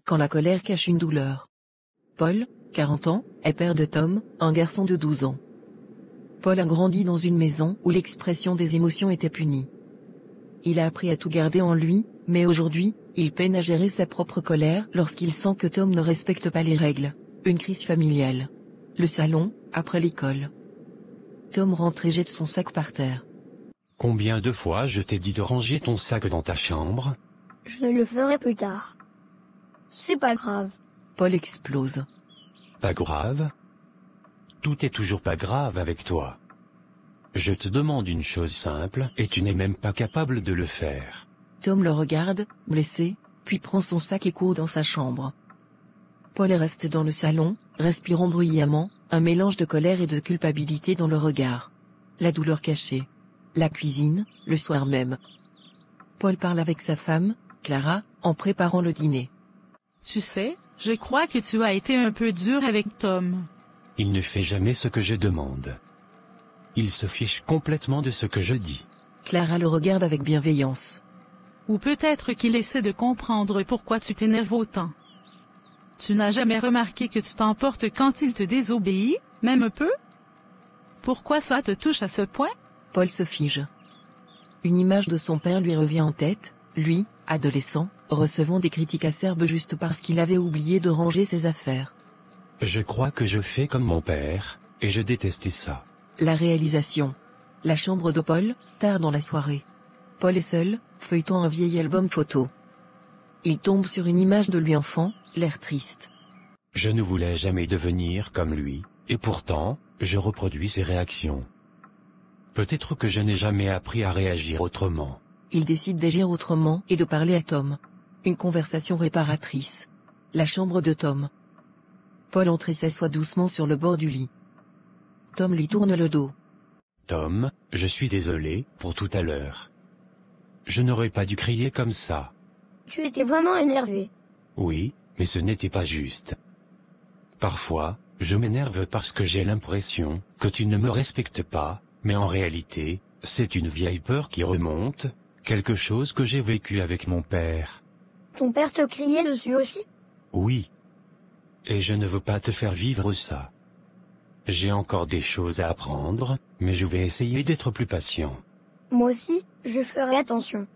quand la colère cache une douleur. Paul, 40 ans, est père de Tom, un garçon de 12 ans. Paul a grandi dans une maison où l'expression des émotions était punie. Il a appris à tout garder en lui, mais aujourd'hui, il peine à gérer sa propre colère lorsqu'il sent que Tom ne respecte pas les règles. Une crise familiale. Le salon, après l'école. Tom rentre et jette son sac par terre. Combien de fois je t'ai dit de ranger ton sac dans ta chambre? Je le ferai plus tard. C'est pas grave. Paul explose. Pas grave? Tout est toujours pas grave avec toi. Je te demande une chose simple et tu n'es même pas capable de le faire. Tom le regarde, blessé, puis prend son sac et court dans sa chambre. Paul est resté dans le salon, respirant bruyamment, un mélange de colère et de culpabilité dans le regard. La douleur cachée. La cuisine, le soir même. Paul parle avec sa femme, Clara, en préparant le dîner. Tu sais, je crois que tu as été un peu dur avec Tom. Il ne fait jamais ce que je demande. Il se fiche complètement de ce que je dis. Clara le regarde avec bienveillance. Ou peut-être qu'il essaie de comprendre pourquoi tu t'énerves autant. Tu n'as jamais remarqué que tu t'emportes quand il te désobéit, même un peu? Pourquoi ça te touche à ce point? Paul se fige. Une image de son père lui revient en tête, lui, adolescent, recevant des critiques acerbes juste parce qu'il avait oublié de ranger ses affaires. Je crois que je fais comme mon père, et je détestais ça. La réalisation. La chambre de Paul, tard dans la soirée. Paul est seul, feuilletant un vieil album photo. Il tombe sur une image de lui enfant, l'air triste. Je ne voulais jamais devenir comme lui, et pourtant, je reproduis ses réactions. Peut-être que je n'ai jamais appris à réagir autrement. Il décide d'agir autrement et de parler à Tom. Une conversation réparatrice. La chambre de Tom. Paul entre et s'assoit doucement sur le bord du lit. Tom lui tourne le dos. Tom, je suis désolé pour tout à l'heure. Je n'aurais pas dû crier comme ça. Tu étais vraiment énervé. Oui, mais ce n'était pas juste. Parfois, je m'énerve parce que j'ai l'impression que tu ne me respectes pas, mais en réalité, c'est une vieille peur qui remonte, quelque chose que j'ai vécu avec mon père. Ton père te criait dessus aussi? Oui. Et je ne veux pas te faire vivre ça. J'ai encore des choses à apprendre, mais je vais essayer d'être plus patient. Moi aussi, je ferai attention.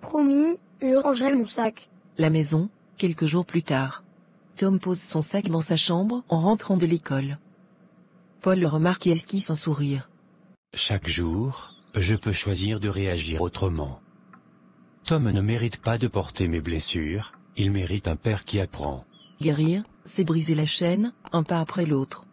Promis, je rangerai mon sac. La maison, quelques jours plus tard. Tom pose son sac dans sa chambre en rentrant de l'école. Paul le remarque et esquisse un sourire. Chaque jour, je peux choisir de réagir autrement. Tom ne mérite pas de porter mes blessures, il mérite un père qui apprend. Guérir, c'est briser la chaîne, un pas après l'autre.